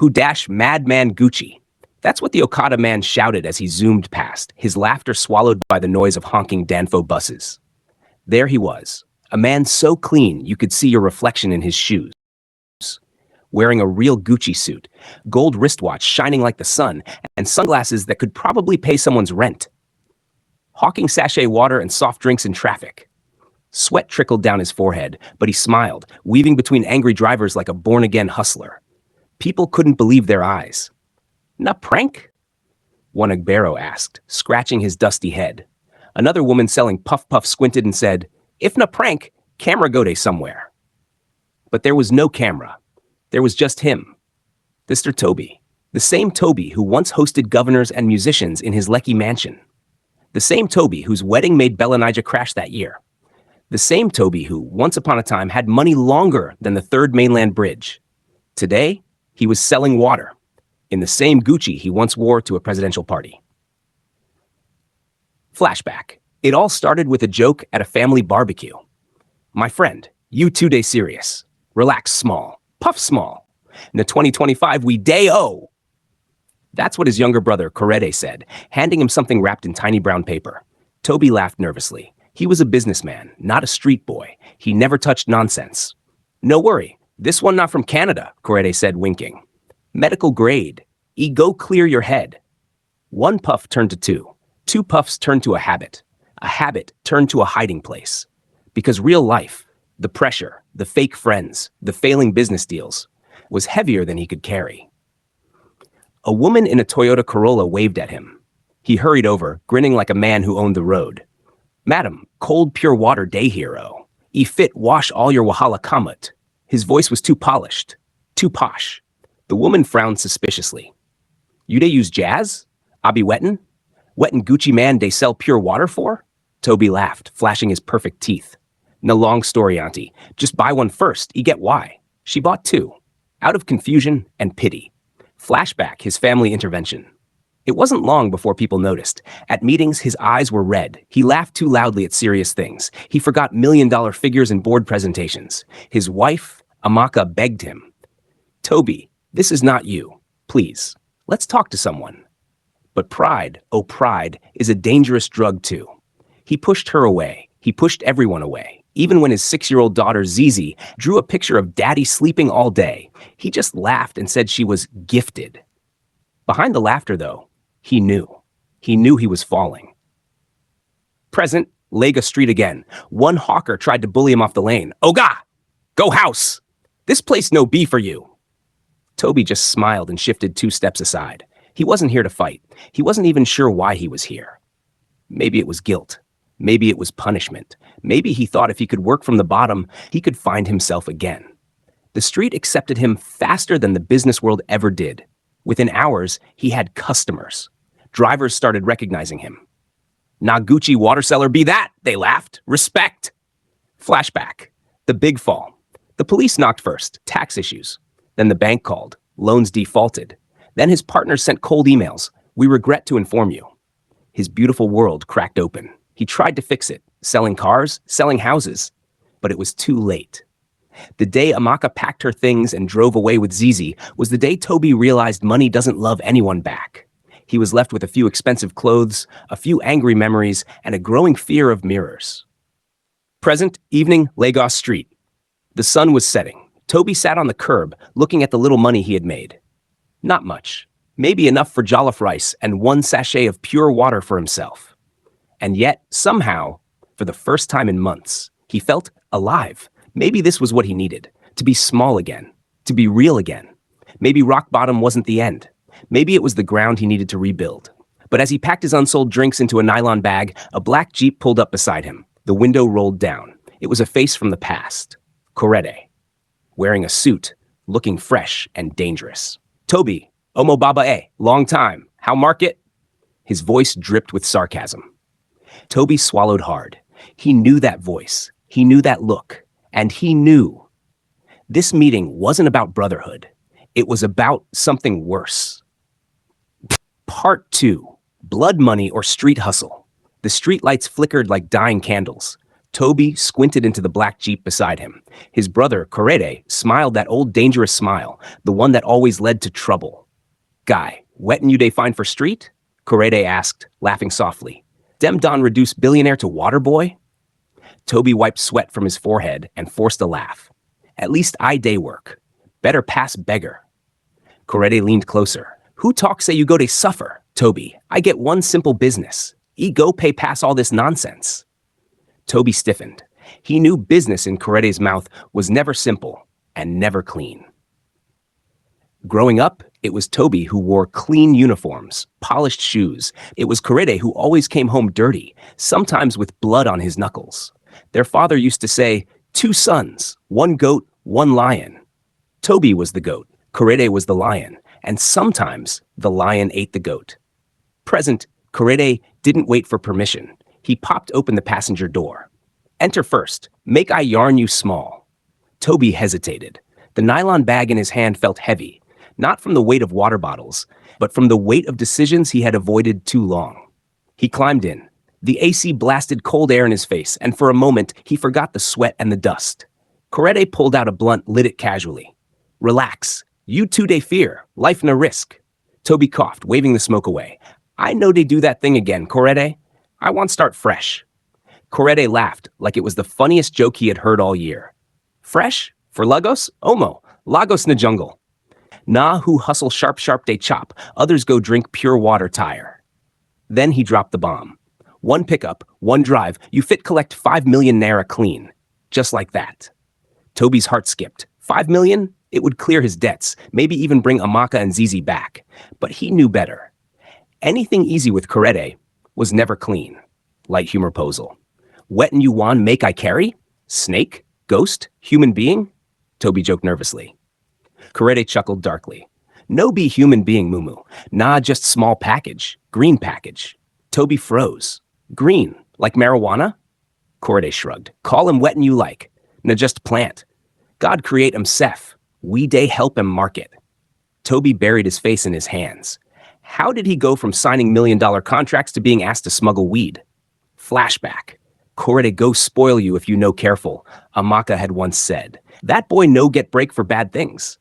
Who dash Madman Gucci? That's what the Okada man shouted as he zoomed past, his laughter swallowed by the noise of honking Danfo buses. There he was, a man so clean you could see your reflection in his shoes. Wearing a real Gucci suit, gold wristwatch shining like the sun, and sunglasses that could probably pay someone's rent. Hawking sachet water and soft drinks in traffic. Sweat trickled down his forehead, but he smiled, weaving between angry drivers like a born-again hustler. People couldn't believe their eyes. "Na prank?" one Agbero asked, scratching his dusty head. Another woman selling Puff Puff squinted and said, "If na prank, camera go day somewhere." But there was no camera. There was just him. Mr. Tobi. The same Tobi who once hosted governors and musicians in his Lekki mansion. The same Tobi whose wedding made Belenija crash that year. The same Tobi who, once upon a time, had money longer than the Third Mainland Bridge. Today, he was selling water in the same Gucci he once wore to a presidential party. Flashback. It all started with a joke at a family barbecue. "My friend, you 2-day serious. Relax small. Puff small. In the 2025 we day-o." That's what his younger brother, Korede, said, handing him something wrapped in tiny brown paper. Tobi laughed nervously. He was a businessman, not a street boy. He never touched nonsense. "No worry. This one not from Canada," Korede said, winking. "Medical grade. Go clear your head." One puff turned to two. Two puffs turned to a habit. A habit turned to a hiding place. Because real life, the pressure, the fake friends, the failing business deals, was heavier than he could carry. A woman in a Toyota Corolla waved at him. He hurried over, grinning like a man who owned the road. "Madam, cold pure water day hero. Fit wash all your wahala kamut." His voice was too polished, too posh. The woman frowned suspiciously. "You dey use jazz? Abi wettin? Wettin Gucci man dey sell pure water for?" Tobi laughed, flashing his perfect teeth. "No long story, auntie. Just buy one first, get why." She bought two, out of confusion and pity. Flashback, his family intervention. It wasn't long before people noticed. At meetings, his eyes were red. He laughed too loudly at serious things. He forgot million-dollar figures in board presentations. His wife, Amaka, begged him, "Tobi, this is not you. Please, let's talk to someone." But pride, oh pride, is a dangerous drug too. He pushed her away. He pushed everyone away. Even when his 6-year-old daughter, Zizi, drew a picture of daddy sleeping all day, he just laughed and said she was gifted. Behind the laughter, though, he knew. He knew he was falling. Present, Lega Street again. One hawker tried to bully him off the lane. "Oga! Go house! This place no be for you." Tobi just smiled and shifted 2 steps aside. He wasn't here to fight. He wasn't even sure why he was here. Maybe it was guilt. Maybe it was punishment. Maybe he thought if he could work from the bottom, he could find himself again. The street accepted him faster than the business world ever did. Within hours, he had customers. Drivers started recognizing him. "Na Gucci water seller be that," they laughed. "Respect." Flashback. The big fall. The police knocked first, tax issues. Then the bank called, loans defaulted. Then his partner sent cold emails. "We regret to inform you." His beautiful world cracked open. He tried to fix it, selling cars, selling houses, but it was too late. The day Amaka packed her things and drove away with Zizi was the day Tobi realized money doesn't love anyone back. He was left with a few expensive clothes, a few angry memories, and a growing fear of mirrors. Present, evening, Lagos Street. The sun was setting. Tobi sat on the curb, looking at the little money he had made. Not much. Maybe enough for jollof rice and 1 sachet of pure water for himself. And yet, somehow, for the first time in months, he felt alive. Maybe this was what he needed, to be small again, to be real again. Maybe rock bottom wasn't the end. Maybe it was the ground he needed to rebuild. But as he packed his unsold drinks into a nylon bag, a black Jeep pulled up beside him. The window rolled down. It was a face from the past. Korede, wearing a suit, looking fresh and dangerous. "Tobi, Omo Baba long time. How market?" His voice dripped with sarcasm. Tobi swallowed hard. He knew that voice. He knew that look. And he knew. This meeting wasn't about brotherhood. It was about something worse. Part 2. Blood money or street hustle. The streetlights flickered like dying candles. Tobi squinted into the black Jeep beside him. His brother, Korede, smiled that old dangerous smile, the one that always led to trouble. Guy, wetin you dey find for street? Korede asked, laughing softly. Dem don reduce billionaire to water boy? Tobi wiped sweat from his forehead and forced a laugh. At least I day work. Better pass beggar. Korede leaned closer. Who talk say you go to suffer? Tobi, I get one simple business. E go pay pass all this nonsense. Tobi stiffened. He knew business in Korede's mouth was never simple and never clean. Growing up, it was Tobi who wore clean uniforms, polished shoes. It was Korede who always came home dirty, sometimes with blood on his knuckles. Their father used to say, 2 sons, 1 goat, 1 lion. Tobi was the goat, Korede was the lion, and sometimes the lion ate the goat. Present, Korede didn't wait for permission. He popped open the passenger door. Enter first, make I yarn you small. Tobi hesitated. The nylon bag in his hand felt heavy, not from the weight of water bottles, but from the weight of decisions he had avoided too long. He climbed in. The AC blasted cold air in his face, and for a moment, he forgot the sweat and the dust. Korede pulled out a blunt, lit it casually. Relax. You too dey fear. Life na risk. Tobi coughed, waving the smoke away. I know they do that thing again, Korede. I want start fresh. Korede laughed like it was the funniest joke he had heard all year. Fresh? For Lagos? Omo. Lagos na jungle. Nah who hustle sharp they chop. Others go drink pure water tire. Then he dropped the bomb. 1 pickup, 1 drive, you fit collect 5 million naira clean. Just like that. Tobi's heart skipped. 5 million? It would clear his debts, maybe even bring Amaka and Zizi back. But he knew better. Anything easy with Korede was never clean. Light humor posal. Wetin you wan make I carry? Snake? Ghost? Human being? Tobi joked nervously. Korede chuckled darkly. No be human being, Mumu. Nah, just small package. Green package. Tobi froze. Green, like marijuana? Korede shrugged. Call him wetin you like. Na just plant. God create himself. We day help him market. Tobi buried his face in his hands. How did he go from signing million-dollar contracts to being asked to smuggle weed? Flashback. Korede go spoil you if you no careful, Amaka had once said. That boy no get break for bad things.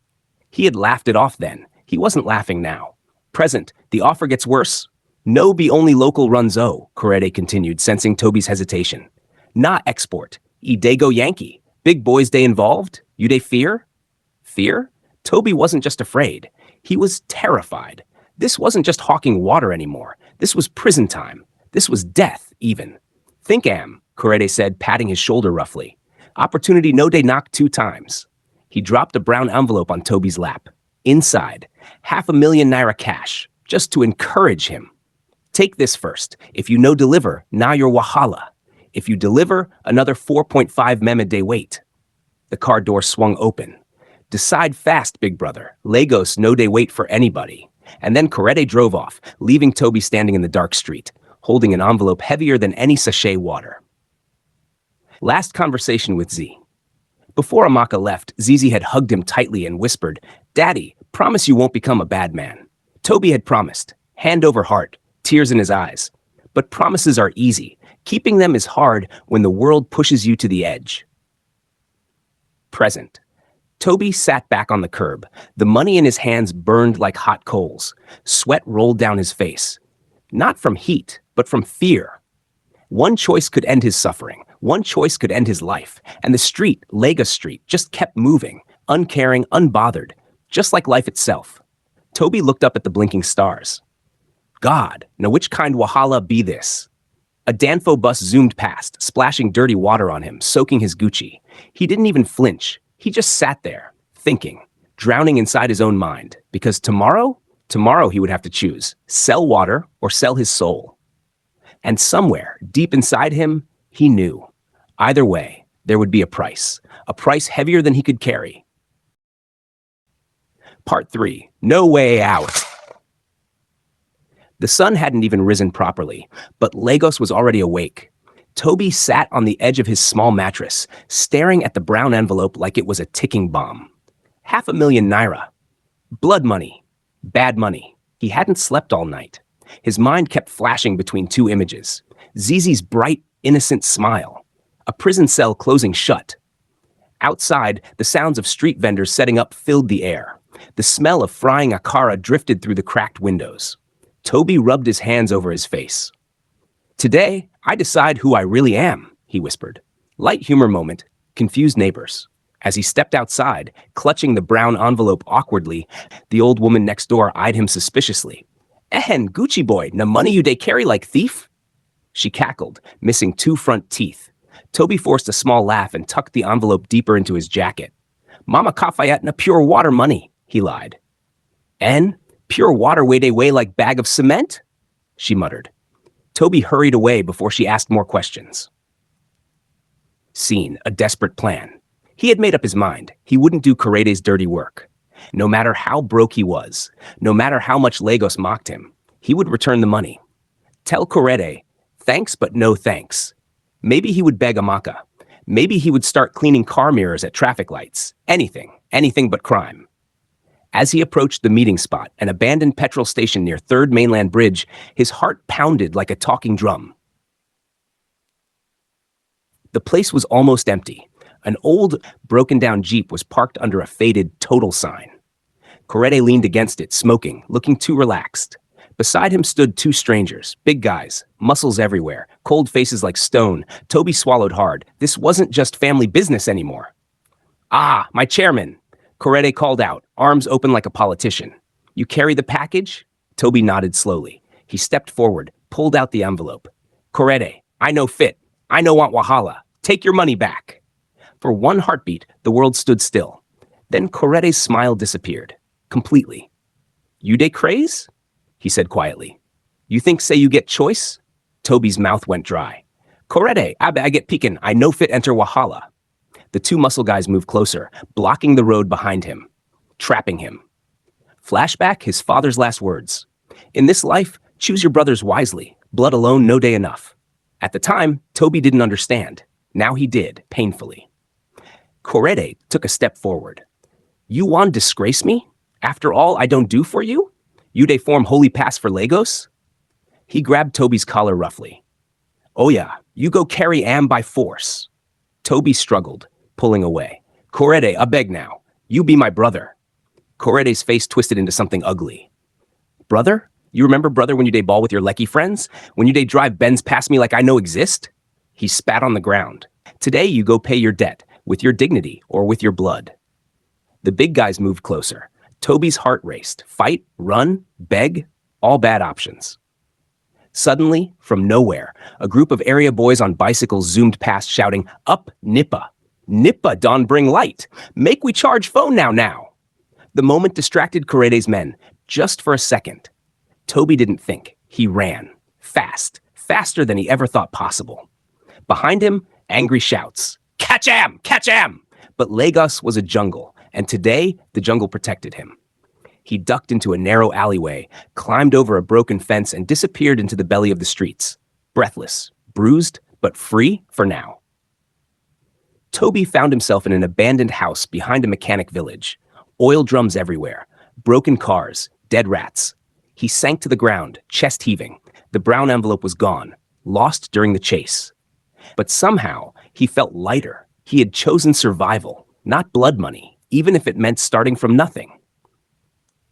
He had laughed it off then. He wasn't laughing now. Present, the offer gets worse. No be only local runs Korede continued, sensing Tobi's hesitation. Nah export. E day go Yankee. Big boys day involved? You day fear? Fear? Tobi wasn't just afraid. He was terrified. This wasn't just hawking water anymore. This was prison time. This was death, even. Think Korede said, patting his shoulder roughly. Opportunity no day knock 2 times. He dropped a brown envelope on Tobi's lap. Inside, 500,000 naira cash, just to encourage him. Take this first. If you no deliver, now you're wahala. If you deliver, another 4.5 mem a day wait. The car door swung open. Decide fast, big brother. Lagos no day wait for anybody. And then Korede drove off, leaving Tobi standing in the dark street, holding an envelope heavier than any sachet water. Last conversation with Z. Before Amaka left, Zizi had hugged him tightly and whispered, Daddy, promise you won't become a bad man. Tobi had promised, hand over heart, tears in his eyes. But promises are easy. Keeping them is hard when the world pushes you to the edge. Present. Tobi sat back on the curb. The money in his hands burned like hot coals. Sweat rolled down his face. Not from heat, but from fear. One choice could end his suffering. One choice could end his life. And the street, Lagos Street, just kept moving, uncaring, unbothered, just like life itself. Tobi looked up at the blinking stars. God, now which kind wahala be this? A Danfo bus zoomed past, splashing dirty water on him, soaking his Gucci. He didn't even flinch. He just sat there, thinking, drowning inside his own mind. Because tomorrow he would have to choose, sell water or sell his soul. And somewhere, deep inside him, he knew. Either way, there would be a price heavier than he could carry. Part 3, No Way Out. The sun hadn't even risen properly, but Lagos was already awake. Tobi sat on the edge of his small mattress, staring at the brown envelope like it was a ticking bomb. 500,000 naira. Blood money. Bad money. He hadn't slept all night. His mind kept flashing between 2 images. Zizi's bright, innocent smile. A prison cell closing shut. Outside, the sounds of street vendors setting up filled the air. The smell of frying akara drifted through the cracked windows. Tobi rubbed his hands over his face. "Today, I decide who I really am," he whispered. Light humor moment, confused neighbors. As he stepped outside, clutching the brown envelope awkwardly, the old woman next door eyed him suspiciously. "Ehen, Gucci boy, na money you dey carry like thief?" She cackled, missing 2 front teeth. Tobi forced a small laugh and tucked the envelope deeper into his jacket. "Mama Kafayat na pure water money," he lied. "En? Pure water weigh like bag of cement?" she muttered. Tobi hurried away before she asked more questions. Scene, a desperate plan. He had made up his mind. He wouldn't do Korede's dirty work. No matter how broke he was, no matter how much Lagos mocked him, he would return the money. Tell Korede, thanks but no thanks. Maybe he would beg Amaka. Maybe he would start cleaning car mirrors at traffic lights. Anything but crime. As he approached the meeting spot, an abandoned petrol station near 3rd Mainland Bridge, his heart pounded like a talking drum. The place was almost empty. An old, broken-down Jeep was parked under a faded total sign. Korede leaned against it, smoking, looking too relaxed. Beside him stood 2 strangers, big guys, muscles everywhere, cold faces like stone. Tobi swallowed hard. This wasn't just family business anymore. "Ah, my chairman," Korede called out, arms open like a politician. "You carry the package?" Tobi nodded slowly. He stepped forward, pulled out the envelope. "Korede, I no fit. I no want wahala. Take your money back." For one heartbeat, the world stood still. Then Korede's smile disappeared. Completely. "You dey craze?" he said quietly. "You think say you get choice?" Tobi's mouth went dry. "Korede, I get peekin'. I no fit enter wahala." The 2 muscle guys moved closer, blocking the road behind him, trapping him. Flashback, his father's last words. "In this life, choose your brothers wisely. Blood alone no day enough." At the time, Tobi didn't understand. Now he did, painfully. Korede took a step forward. "You want disgrace me? After all I don't do for you? You dey form holy pass for Lagos?" He grabbed Tobi's collar roughly. "Oh yeah, you go carry Am by force." Tobi struggled, pulling away. "Korede, I beg now. You be my brother." Korede's face twisted into something ugly. "Brother? You remember brother when you dey ball with your lecky friends? When you dey drive Benz past me like I no exist?" He spat on the ground. "Today you go pay your debt, with your dignity or with your blood." The big guys moved closer. Tobi's heart raced. Fight, run, beg, all bad options. Suddenly, from nowhere, a group of area boys on bicycles zoomed past shouting, "Up, Nippa! Nippa, Don bring light! Make we charge phone now!" The moment distracted Korede's men, just for a second. Tobi didn't think. He ran. Fast. Faster than he ever thought possible. Behind him, angry shouts. "Catch Am! Catch Am!" But Lagos was a jungle, and today the jungle protected him. He ducked into a narrow alleyway, climbed over a broken fence, and disappeared into the belly of the streets. Breathless, bruised, but free for now. Tobi found himself in an abandoned house behind a mechanic village. Oil drums everywhere, broken cars, dead rats. He sank to the ground, chest heaving. The brown envelope was gone, lost during the chase. But somehow, he felt lighter. He had chosen survival, not blood money, even if it meant starting from nothing.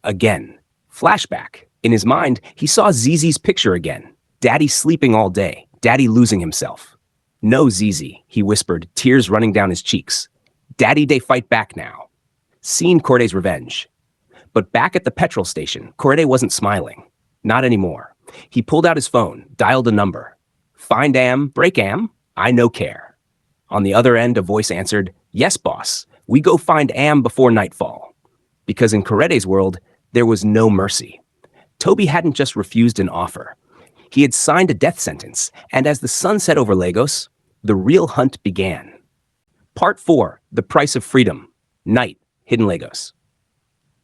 Again. Flashback. In his mind, he saw Zizi's picture again. Daddy sleeping all day, Daddy losing himself. "No, Zizi," he whispered, tears running down his cheeks. "Daddy dey fight back now." Seen Korede's revenge. But back at the petrol station, Korede wasn't smiling. Not anymore. He pulled out his phone, dialed a number. "Find Am, break Am, I no care." On the other end, a voice answered, "Yes, boss. We go find Am before nightfall." Because in Korede's world, there was no mercy. Tobi hadn't just refused an offer. He had signed a death sentence, and as the sun set over Lagos, the real hunt began. Part 4, The Price of Freedom. Night, Hidden Lagos.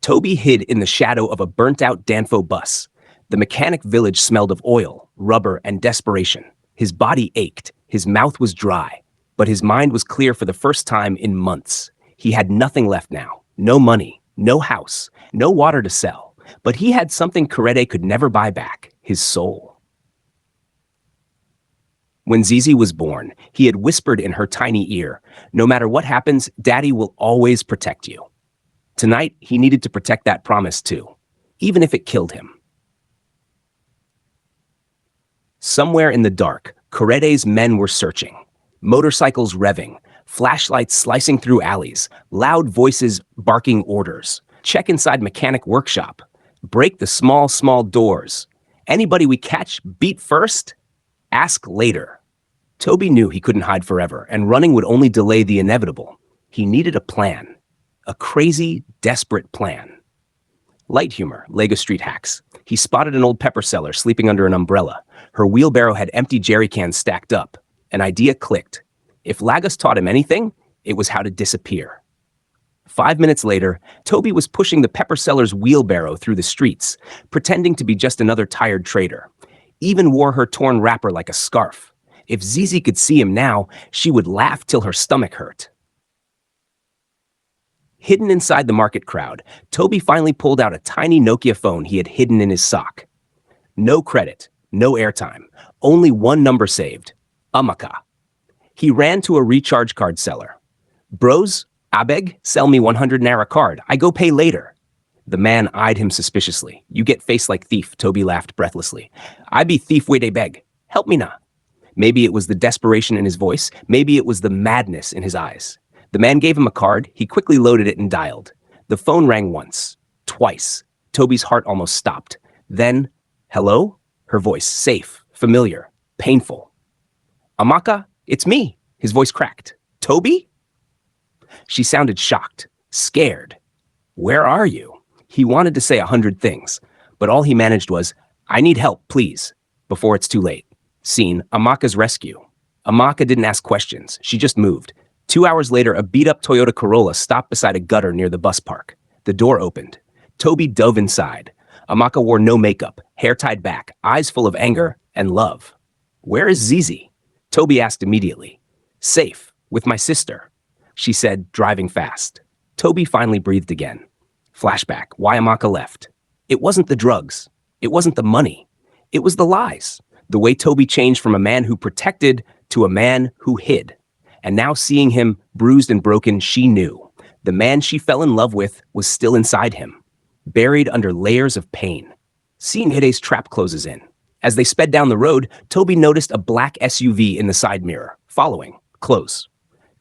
Tobi hid in the shadow of a burnt-out Danfo bus. The mechanic village smelled of oil, rubber, and desperation. His body ached, his mouth was dry, but his mind was clear for the first time in months. He had nothing left now. No money, no house, no water to sell. But he had something Korede could never buy back, his soul. When Zizi was born, he had whispered in her tiny ear, "No matter what happens, Daddy will always protect you." Tonight, he needed to protect that promise too, even if it killed him. Somewhere in the dark, Korede's men were searching. Motorcycles revving, flashlights slicing through alleys, loud voices barking orders. Check inside mechanic workshop. Break the small doors. Anybody we catch, beat first, ask later. Tobi knew he couldn't hide forever, and running would only delay the inevitable. He needed a plan. A crazy, desperate plan. Light humor, Lego Street hacks. He spotted an old pepper seller sleeping under an umbrella. Her wheelbarrow had empty jerry cans stacked up. An idea clicked. If Lagos taught him anything, it was how to disappear. 5 minutes later, Tobi was pushing the pepper seller's wheelbarrow through the streets, pretending to be just another tired trader. Even wore her torn wrapper like a scarf. If Zizi could see him now, she would laugh till her stomach hurt. Hidden inside the market crowd, Tobi finally pulled out a tiny Nokia phone he had hidden in his sock. No credit, no airtime, only one number saved, Amaka. He ran to a recharge card seller. "Bros, Abeg, sell me 100 Naira card. I go pay later." The man eyed him suspiciously. "You get face like thief," Tobi laughed breathlessly. "I be thief wey dey beg. Help me na." Maybe it was the desperation in his voice. Maybe it was the madness in his eyes. The man gave him a card. He quickly loaded it and dialed. The phone rang once, twice. Tobi's heart almost stopped. Then, "Hello?" Her voice, safe, familiar, painful. "Amaka, it's me." His voice cracked. "Tobi?" She sounded shocked, scared. "Where are you?" He wanted to say 100 things, but all he managed was, "I need help, please," before it's too late. Scene, Amaka's rescue. Amaka didn't ask questions. She just moved. 2 hours later, a beat-up Toyota Corolla stopped beside a gutter near the bus park. The door opened. Tobi dove inside. Amaka wore no makeup, hair tied back, eyes full of anger and love. "Where is Zizi?" Tobi asked immediately. "Safe, with my sister," she said, driving fast. Tobi finally breathed again. Flashback, why Amaka left. It wasn't the drugs. It wasn't the money. It was the lies. The way Tobi changed from a man who protected to a man who hid. And now seeing him bruised and broken, she knew. The man she fell in love with was still inside him, buried under layers of pain. Seeing Hide's trap closes in. As they sped down the road, Tobi noticed a black SUV in the side mirror, following, close.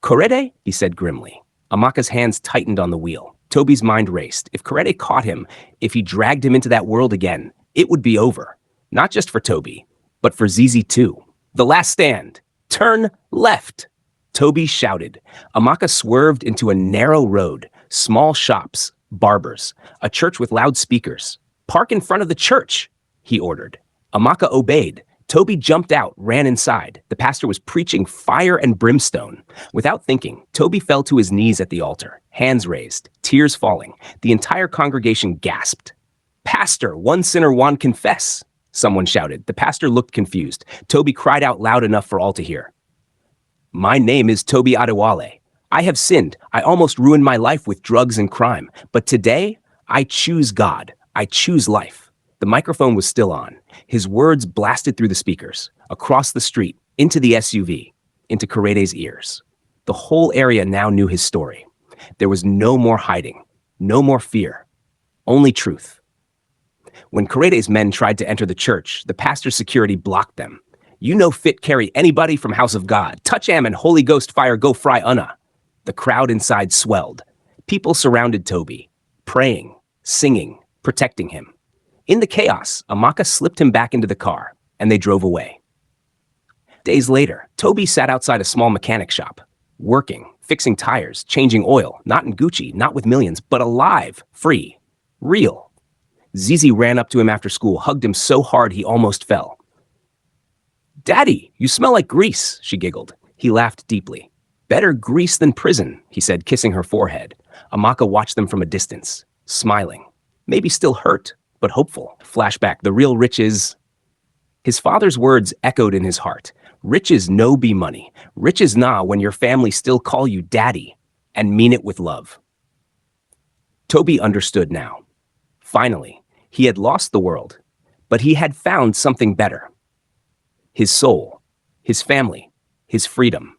"Korede?" he said grimly. Amaka's hands tightened on the wheel. Tobi's mind raced. If Korede caught him, if he dragged him into that world again, it would be over. Not just for Tobi, but for Zizi too. The last stand. Turn left. Tobi shouted. Amaka swerved into a narrow road, small shops, barbers, a church with loudspeakers. "Park in front of the church," he ordered. Amaka obeyed. Tobi jumped out, ran inside. The pastor was preaching fire and brimstone. Without thinking, Tobi fell to his knees at the altar, hands raised, tears falling. The entire congregation gasped. "Pastor, one sinner won't confess," someone shouted. The pastor looked confused. Tobi cried out loud enough for all to hear. "My name is Tobi Adewale. I have sinned. I almost ruined my life with drugs and crime. But today, I choose God. I choose life." The microphone was still on. His words blasted through the speakers, across the street, into the SUV, into Korede's ears. The whole area now knew his story. There was no more hiding, no more fear, only truth. When Korede's men tried to enter the church, the pastor's security blocked them. "You no fit carry anybody from House of God. Touch am and Holy Ghost fire go fry unna." The crowd inside swelled. People surrounded Tobi, praying, singing, protecting him. In the chaos, Amaka slipped him back into the car, and they drove away. Days later, Tobi sat outside a small mechanic shop, working, fixing tires, changing oil, not in Gucci, not with millions, but alive, free, real. Zizi ran up to him after school, hugged him so hard he almost fell. "Daddy, you smell like grease," she giggled. He laughed deeply. "Better grease than prison," he said, kissing her forehead. Amaka watched them from a distance, smiling, maybe still hurt, but hopeful. Flashback, the real riches. His father's words echoed in his heart. Riches no be money. Riches nah when your family still call you daddy and mean it with love. Tobi understood now. Finally, he had lost the world, but he had found something better. His soul, his family, his freedom.